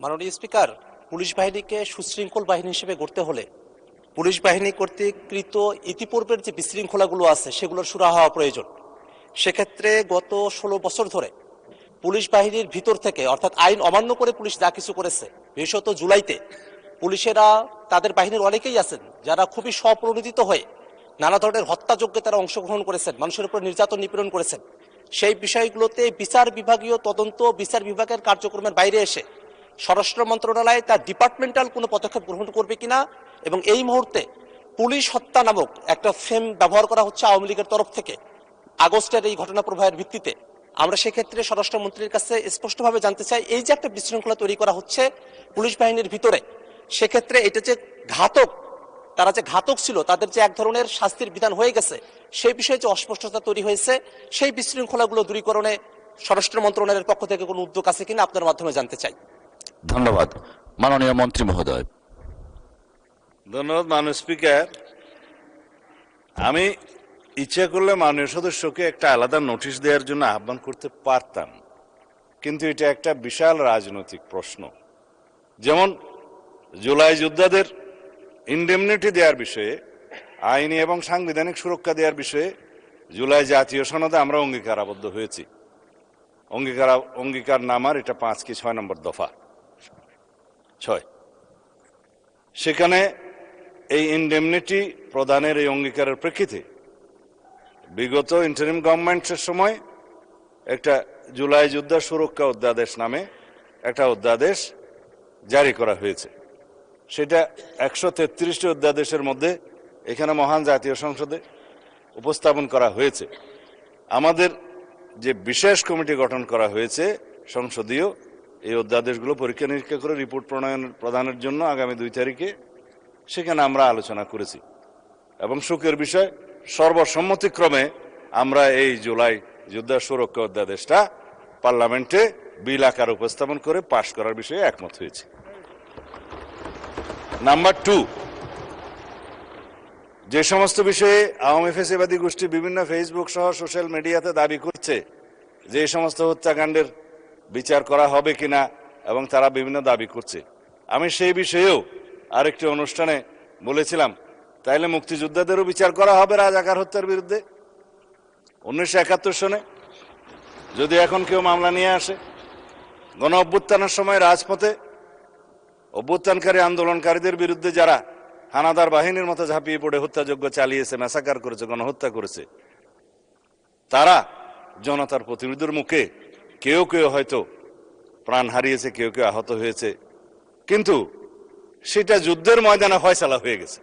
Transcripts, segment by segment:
মাননীয় speaker, police বাহিনীকে সুশৃঙ্খল বাহিনী হিসেবে গড়তে হলে পুলিশ বাহিনী কর্তৃক কৃত ইতিপূর্বের যে বিশৃঙ্খলাগুলো আছে সেগুলোর সুরাহা হওয়া প্রয়োজন। সেক্ষেত্রে গত 16 বছর ধরে পুলিশ বাহিনীর ভিতর থেকে, অর্থাৎ আইন অমান্য করে পুলিশ যা কিছু করেছে, বিশেষত জুলাইতে পুলিশেরা, তাদের বাহিনীর অনেকেই আছেন যারা খুবই স্বপ্রণোদিত হয়ে নানা ধরনের হত্যাযজ্ঞে তারা অংশগ্রহণ করেছেন, মানুষের উপর নির্যাতন নিপীড়ন করেছেন। সেই বিষয়গুলোতে বিচার বিভাগীয় তদন্ত, বিচার বিভাগের কার্যক্রমের বাইরে এসে স্বরাষ্ট্র মন্ত্রণালয় তার ডিপার্টমেন্টাল কোনো পদক্ষেপ গ্রহণ করবে কিনা, এবং এই মুহূর্তে পুলিশ হত্যা নামক একটা ফ্রেম ব্যবহার করা হচ্ছে আওয়ামী লীগের তরফ থেকে আগস্টের এই ঘটনা প্রবাহের ভিত্তিতে। আমরা সেক্ষেত্রে স্বরাষ্ট্রমন্ত্রীর কাছে স্পষ্টভাবে জানতে চাই, এই যে একটা বিশৃঙ্খলা তৈরি করা হচ্ছে পুলিশ বাহিনীর ভিতরে, সেক্ষেত্রে এটা যে ঘাতক, তারা যে ঘাতক ছিল, তাদের যে এক ধরনের শাস্তির বিধান হয়ে গেছে, সেই বিষয়ে যে অস্পষ্টতা তৈরি হয়েছে, সেই বিশৃঙ্খলাগুলো দূরীকরণে স্বরাষ্ট্র মন্ত্রণালয়ের পক্ষ থেকে কোনো উদ্যোগ আছে কিনা আপনার মাধ্যমে জানতে চাই। ধন্যবাদ। মাননীয় মন্ত্রী মহোদয়। ধন্যবাদ মাননীয় স্পিকার। আমি ইচ্ছা করলে মাননীয় সদস্যকে একটা আলাদা নোটিশ দেওয়ার জন্য আহ্বান করতে পারতাম, কিন্তু এটা একটা বিশাল রাজনৈতিক প্রশ্ন। যেমন জুলাই যোদ্ধাদের ইনডেমনিটি দেওয়ার বিষয়ে, আইনি এবং সাংবিধানিক সুরক্ষা দেওয়ার বিষয়ে জুলাই জাতীয় সনদে আমরা অঙ্গীকার আবদ্ধ হয়েছি। অঙ্গীকার নামার এটা 5 কি 6 নম্বর দফা 6। সেখানে এই ইনডেমনিটি প্রদানের এই অঙ্গীকারের প্রেক্ষিতে বিগত ইন্টারিম গভর্নমেন্টের সময় একটা জুলাই যোদ্ধা সুরক্ষা অধ্যাদেশ নামে একটা অধ্যাদেশ জারি করা হয়েছে। সেটা 133টি অধ্যাদেশের মধ্যে এখানে মহান জাতীয় সংসদে উপস্থাপন করা হয়েছে। আমাদের যে বিশেষ কমিটি গঠন করা হয়েছে সংসদীয়, এই অধ্যাদেশগুলো পরীক্ষা নিরীক্ষা করে রিপোর্ট প্রদানের জন্য আগামী 2 তারিখে সেখানে আমরা আলোচনা করেছি, এবং সুখের বিষয় সর্বসম্মতিক্রমে আমরা এই জুলাই যোদ্ধা সুরক্ষা অধ্যাদেশটা পার্লামেন্টে বিল আকার উপস্থাপন করে পাশ করার বিষয়ে একমত হয়েছে। নাম্বার 2, যে সমস্ত বিষয়ে আওয়ামী ফ্যাসিবাদী গোষ্ঠী বিভিন্ন ফেসবুক সহ সোশ্যাল মিডিয়াতে দাবি করছে যে এই সমস্ত হত্যাকাণ্ডের বিচার করা হবে কিনা, এবং তারা বিভিন্ন দাবি করছে, আমি সেই বিষয়েও আরেকটি অনুষ্ঠানে বলেছিলাম, তাইলে মুক্তিযোদ্ধাদেরও বিচার করা হবে রাজাকার হত্যার বিরুদ্ধে 1971 সনে। যদি এখন কেউ মামলা নিয়ে আসে, গণ অভ্যুত্থানের সময় রাজপথে অভ্যুত্থানকারী আন্দোলনকারীদের বিরুদ্ধে যারা হানাদার বাহিনীর মতো ঝাঁপিয়ে পড়ে হত্যাযজ্ঞ চালিয়েছে, ম্যাসাকার করেছে, গণহত্যা করেছে, তারা জনতার প্রতিনিধির মুখে কেউ কেউ হয়তো প্রাণ হারিয়েছে, কেউ কেউ আহত হয়েছে, কিন্তু সেটা যুদ্ধের ময়দানে ফয়সালা হয়ে গেছে।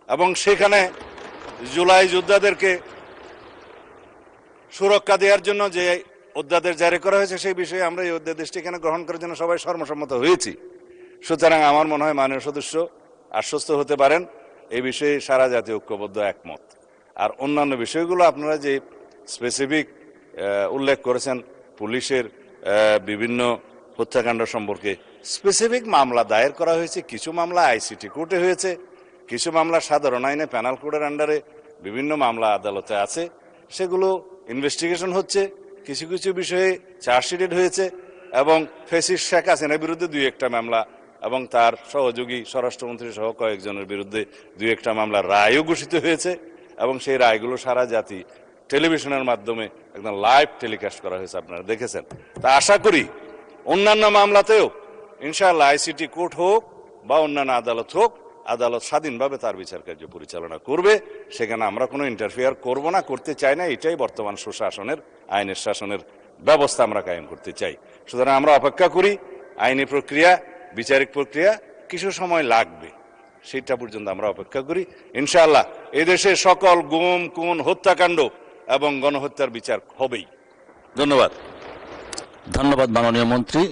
এবং সেখানে জুলাই যোদ্ধাদেরকে সুরক্ষা দেওয়ার জন্য যে অধ্যাদেশ জারি করা হয়েছে, সেই বিষয়ে আমরা এই অধ্যাদেশটি এখানে গ্রহণ করার জন্য সবাই সর্বসম্মত হয়েছি। সুতরাং আমার মনে হয় মাননীয় সদস্য আশ্বস্ত হতে পারেন, এই বিষয়ে সারা জাতীয় ঐক্যবদ্ধ একমত। আর অন্যান্য বিষয়গুলো আপনারা যে স্পেসিফিক উল্লেখ করেছেন, পুলিশের বিভিন্ন হত্যাকাণ্ড সম্পর্কে স্পেসিফিক মামলা দায়ের করা হয়েছে, কিছু মামলা আইসিটি কোর্টে হয়েছে, কিছু মামলা সাধারণ আইনে প্যানাল কোডের আন্ডারে বিভিন্ন মামলা আদালতে আছে, সেগুলো ইনভেস্টিগেশন হচ্ছে। কিছু কিছু বিষয়ে চার্জশিটেড হয়েছে, এবং ফ্যাসিস্ট শেখ হাসিনার বিরুদ্ধে 2-1টা মামলা এবং তার সহযোগী স্বরাষ্ট্রমন্ত্রী সহ কয়েকজনের বিরুদ্ধে 2-1টা মামলা রায়ও ঘোষিত হয়েছে, এবং সেই রায়গুলো সারা জাতি টেলিভিশনের মাধ্যমে একদম লাইভ টেলিকাস্ট করা হয়েছে, আপনারা দেখেছেন। তা আশা করি অন্যান্য মামলাতেও ইনশাআল্লাহ আইসিটি কোর্ট হোক বা অন্যান্য আদালত হোক, আদালত স্বাধীনভাবে তার বিচার কার্য পরিচালনা করবে। সেখানে আমরা কোনো ইন্টারফেয়ার করব না, করতে চাই না। এটাই বর্তমান সুশাসনের, আইনের শাসনের ব্যবস্থা আমরা কায়েম করতে চাই। সুতরাং আমরা অপেক্ষা করি। আইনি প্রক্রিয়া, বিচারিক প্রক্রিয়া কিছু সময় লাগবে, সেটা পর্যন্ত আমরা অপেক্ষা করি। ইনশাআল্লাহ এদেশে সকল গুম, খুন, হত্যাকাণ্ড এবং গণহত্যার বিচার হবেই। ধন্যবাদ। ধন্যবাদ মাননীয় মন্ত্রী।